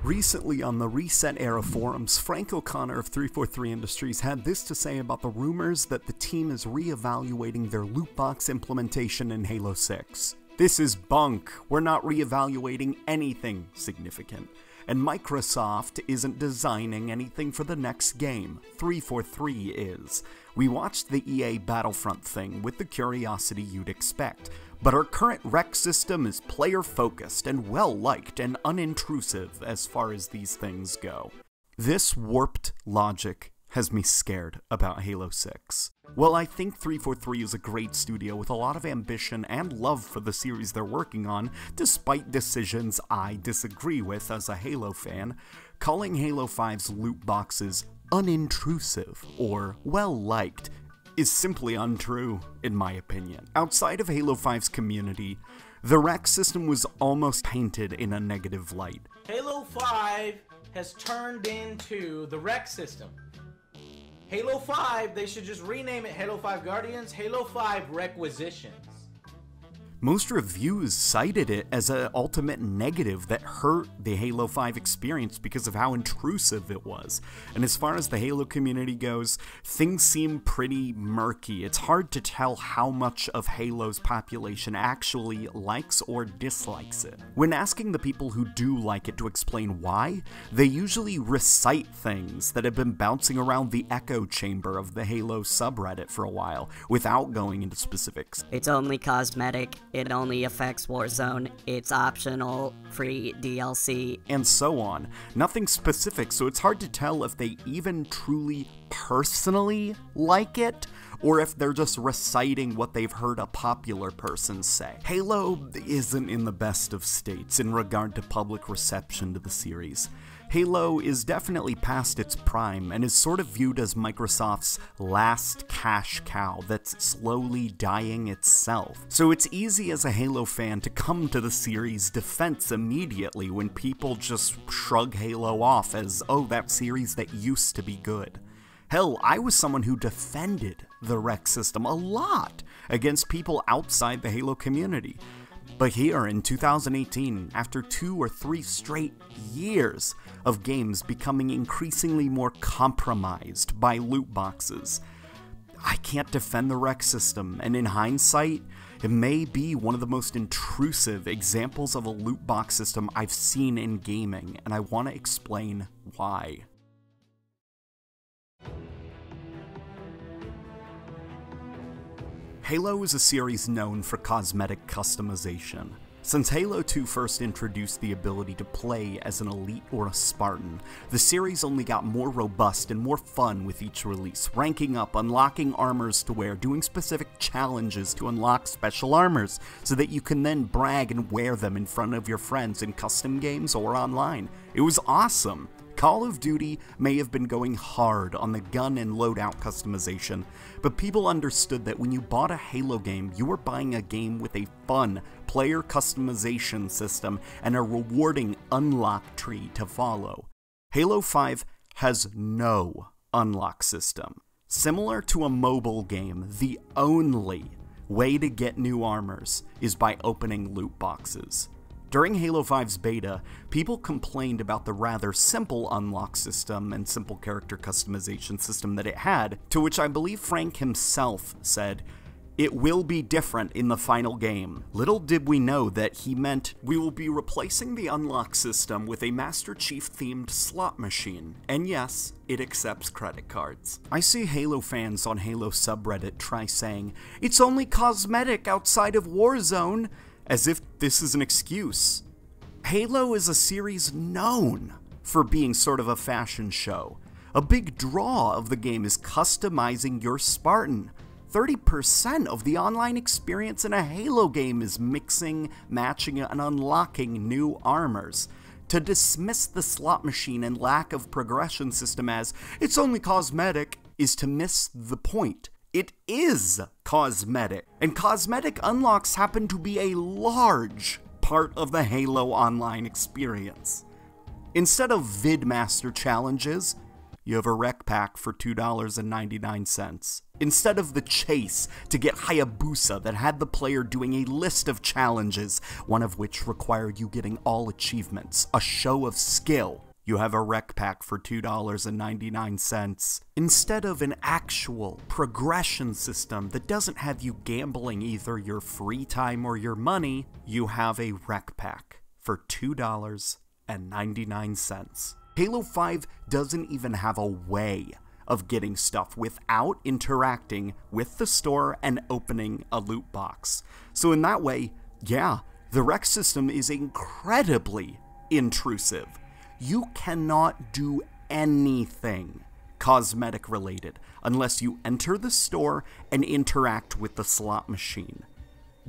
Recently on the ResetEra forums, Frank O'Connor of 343 Industries had this to say about the rumors that the team is re-evaluating their loot box implementation in Halo 6. This is bunk. We're not re-evaluating anything significant. And Microsoft isn't designing anything for the next game. 343 is. We watched the EA Battlefront thing with the curiosity you'd expect, but our current rec system is player-focused and well-liked and unintrusive as far as these things go. This warped logic has me scared about Halo 6. Well, I think 343 is a great studio with a lot of ambition and love for the series they're working on, despite decisions I disagree with as a Halo fan. Calling Halo 5's loot boxes unintrusive or well-liked is simply untrue, in my opinion. Outside of Halo 5's community, the rec system was almost painted in a negative light. Halo 5 has turned into the rec system. Halo 5, they should just rename it Halo 5 Guardians, Halo 5 Requisitions. Most reviews cited it as an ultimate negative that hurt the Halo 5 experience because of how intrusive it was. And as far as the Halo community goes, things seem pretty murky. It's hard to tell how much of Halo's population actually likes or dislikes it. When asking the people who do like it to explain why, they usually recite things that have been bouncing around the echo chamber of the Halo subreddit for a while, without going into specifics. It's only cosmetic. It only affects Warzone, it's optional, free DLC, and so on. Nothing specific, so it's hard to tell if they even truly personally like it, or if they're just reciting what they've heard a popular person say. Halo isn't in the best of states in regard to public reception to the series. Halo is definitely past its prime and is sort of viewed as Microsoft's last cash cow that's slowly dying itself. So it's easy as a Halo fan to come to the series' defense immediately when people just shrug Halo off as, oh, that series that used to be good. Hell, I was someone who defended the rec system a lot against people outside the Halo community. But here in 2018, after 2 or 3 straight years of games becoming increasingly more compromised by loot boxes, I can't defend the rec system, and in hindsight, it may be one of the most intrusive examples of a loot box system I've seen in gaming, and I want to explain why. Halo is a series known for cosmetic customization. Since Halo 2 first introduced the ability to play as an elite or a Spartan, the series only got more robust and more fun with each release, ranking up, unlocking armors to wear, doing specific challenges to unlock special armors, so that you can then brag and wear them in front of your friends in custom games or online. It was awesome! Call of Duty may have been going hard on the gun and loadout customization, but people understood that when you bought a Halo game, you were buying a game with a fun player customization system and a rewarding unlock tree to follow. Halo 5 has no unlock system. Similar to a mobile game, the only way to get new armors is by opening loot boxes. During Halo 5's beta, people complained about the rather simple unlock system and simple character customization system that it had, to which I believe Frank himself said, "It will be different in the final game." Little did we know that he meant, we will be replacing the unlock system with a Master Chief themed slot machine, and yes, it accepts credit cards. I see Halo fans on Halo subreddit try saying, "It's only cosmetic outside of Warzone," as if this is an excuse. Halo is a series known for being sort of a fashion show. A big draw of the game is customizing your Spartan. 30% of the online experience in a Halo game is mixing, matching, and unlocking new armors. To dismiss the slot machine and lack of progression system as, "It's only cosmetic," is to miss the point. It is cosmetic, and cosmetic unlocks happen to be a large part of the Halo Online experience. Instead of VidMaster challenges, you have a rec pack for $2.99. Instead of the chase to get Hayabusa that had the player doing a list of challenges, one of which required you getting all achievements, a show of skill, you have a rec pack for $2.99. Instead of an actual progression system that doesn't have you gambling either your free time or your money, you have a rec pack for $2.99. Halo 5 doesn't even have a way of getting stuff without interacting with the store and opening a loot box. So in that way, yeah, the rec system is incredibly intrusive. You cannot do anything cosmetic related unless you enter the store and interact with the slot machine.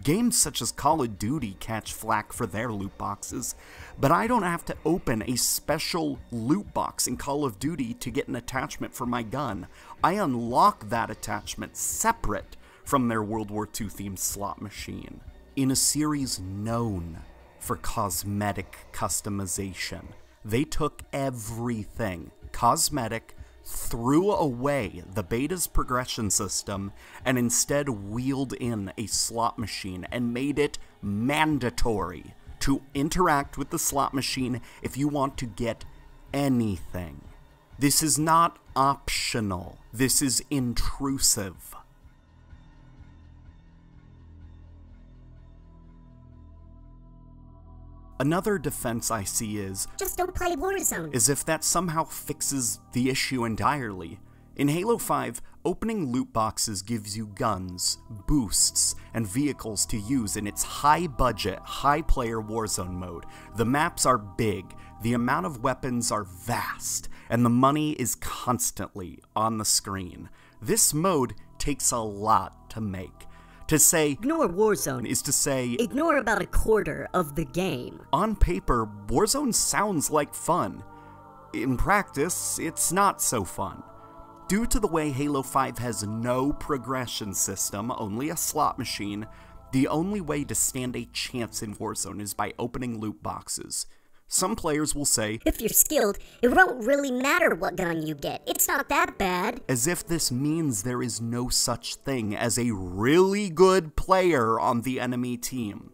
Games such as Call of Duty catch flack for their loot boxes, but I don't have to open a special loot box in Call of Duty to get an attachment for my gun. I unlock that attachment separate from their World War II themed slot machine. In a series known for cosmetic customization, they took everything cosmetic, threw away the beta's progression system, and instead wheeled in a slot machine and made it mandatory to interact with the slot machine if you want to get anything. This is not optional. This is intrusive. Another defense I see is, just don't play Warzone. As if that somehow fixes the issue entirely. In Halo 5, opening loot boxes gives you guns, boosts, and vehicles to use in its high-budget, high-player Warzone mode. The maps are big, the amount of weapons are vast, and the money is constantly on the screen. This mode takes a lot to make. To say, ignore Warzone is to say, ignore about a quarter of the game. On paper, Warzone sounds like fun. In practice, it's not so fun. Due to the way Halo 5 has no progression system, only a slot machine, the only way to stand a chance in Warzone is by opening loot boxes. Some players will say, if you're skilled, it won't really matter what gun you get. It's not that bad. As if this means there is no such thing as a really good player on the enemy team.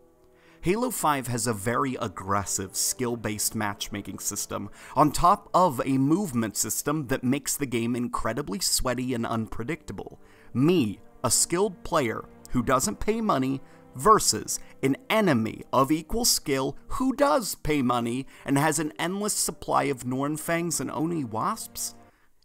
Halo 5 has a very aggressive, skill-based matchmaking system, on top of a movement system that makes the game incredibly sweaty and unpredictable. Me, a skilled player who doesn't pay money, versus an enemy of equal skill who does pay money and has an endless supply of Nornfangs and Oni Wasps?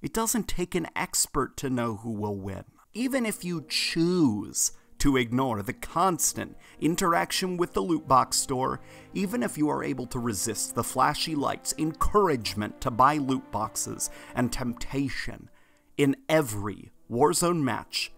It doesn't take an expert to know who will win. Even if you choose to ignore the constant interaction with the loot box store, even if you are able to resist the flashy lights, encouragement to buy loot boxes, and temptation in every Warzone match,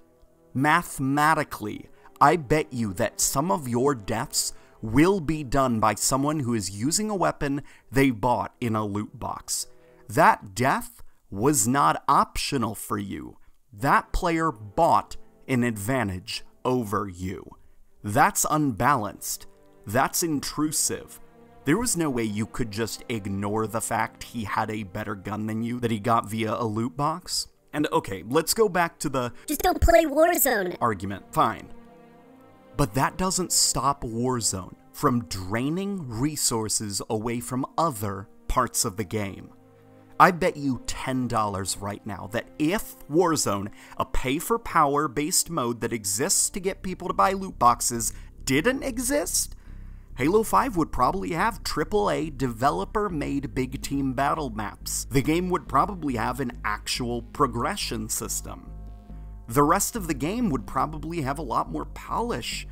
mathematically, I bet you that some of your deaths will be done by someone who is using a weapon they bought in a loot box. That death was not optional for you. That player bought an advantage over you. That's unbalanced. That's intrusive. There was no way you could just ignore the fact he had a better gun than you that he got via a loot box. And okay, let's go back to the just don't play Warzone argument. Fine. But that doesn't stop Warzone from draining resources away from other parts of the game. I bet you $10 right now that if Warzone, a pay-for-power based mode that exists to get people to buy loot boxes, didn't exist, Halo 5 would probably have AAA developer-made big team battle maps. The game would probably have an actual progression system. The rest of the game would probably have a lot more polish.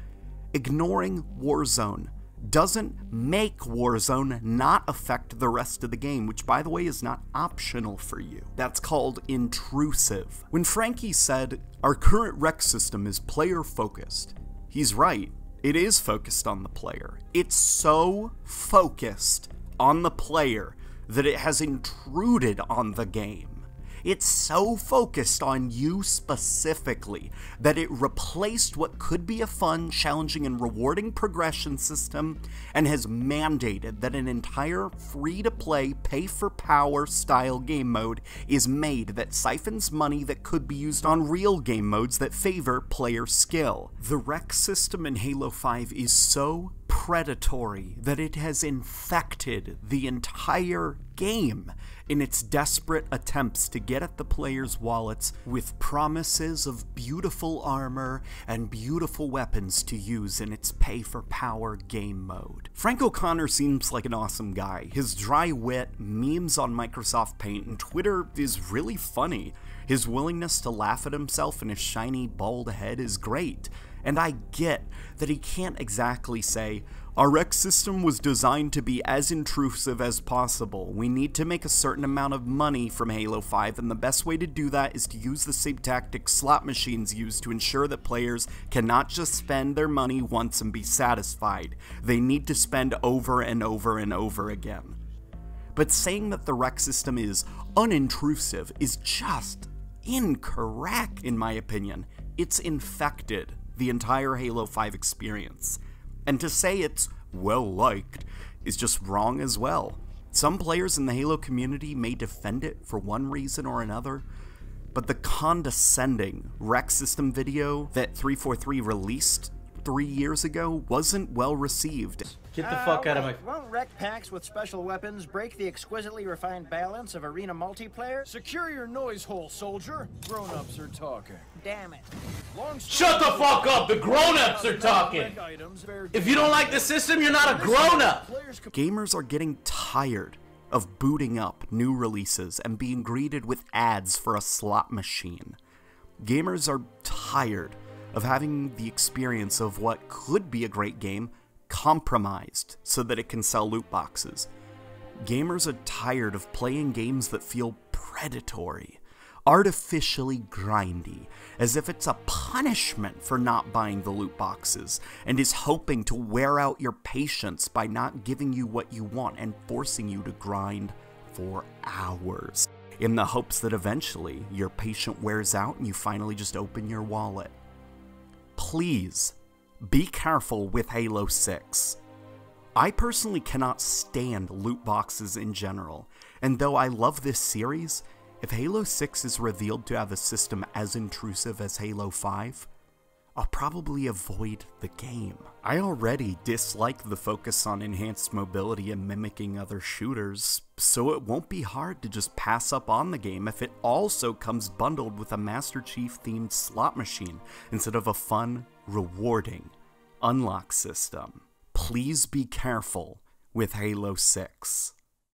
Ignoring Warzone doesn't make Warzone not affect the rest of the game, which, by the way, is not optional for you. That's called intrusive. When Frankie said, our current rec system is player-focused, he's right. It is focused on the player. It's so focused on the player that it has intruded on the game. It's so focused on you specifically that it replaced what could be a fun, challenging, and rewarding progression system and has mandated that an entire free-to-play, pay-for-power style game mode is made that siphons money that could be used on real game modes that favor player skill. The rec system in Halo 5 is so predatory that it has infected the entire game in its desperate attempts to get at the players' wallets with promises of beautiful armor and beautiful weapons to use in its pay-for-power game mode. Frank O'Connor seems like an awesome guy. His dry wit, memes on Microsoft Paint, and Twitter is really funny. His willingness to laugh at himself and his shiny, bald head is great. And I get that he can't exactly say, "Our rec system was designed to be as intrusive as possible. We need to make a certain amount of money from Halo 5, and the best way to do that is to use the same tactics slot machines use to ensure that players cannot just spend their money once and be satisfied. They need to spend over and over and over again." But saying that the rec system is unintrusive is just incorrect, in my opinion. It's infected the entire Halo 5 experience. And to say it's well-liked is just wrong as well. Some players in the Halo community may defend it for one reason or another, but the condescending rec system video that 343 released 3 years ago wasn't well received. Get the fuck out of my... Won't rec packs with special weapons break the exquisitely refined balance of arena multiplayer? Secure your noise hole, soldier. Grown-ups are talking. Damn it. Shut the fuck up! The grown-ups are talking! If you don't like the system, you're not a grown-up! Gamers are getting tired of booting up new releases and being greeted with ads for a slot machine. Gamers are tired of having the experience of what could be a great game compromised so that it can sell loot boxes. Gamers are tired of playing games that feel predatory, artificially grindy, as if it's a punishment for not buying the loot boxes, and is hoping to wear out your patience by not giving you what you want and forcing you to grind for hours, in the hopes that eventually your patience wears out and you finally just open your wallet. Please, be careful with Halo 6. I personally cannot stand loot boxes in general, and though I love this series, if Halo 6 is revealed to have a system as intrusive as Halo 5, I'll probably avoid the game. I already dislike the focus on enhanced mobility and mimicking other shooters, so it won't be hard to just pass up on the game if it also comes bundled with a Master Chief themed slot machine instead of a fun, rewarding unlock system. Please be careful with Halo 6.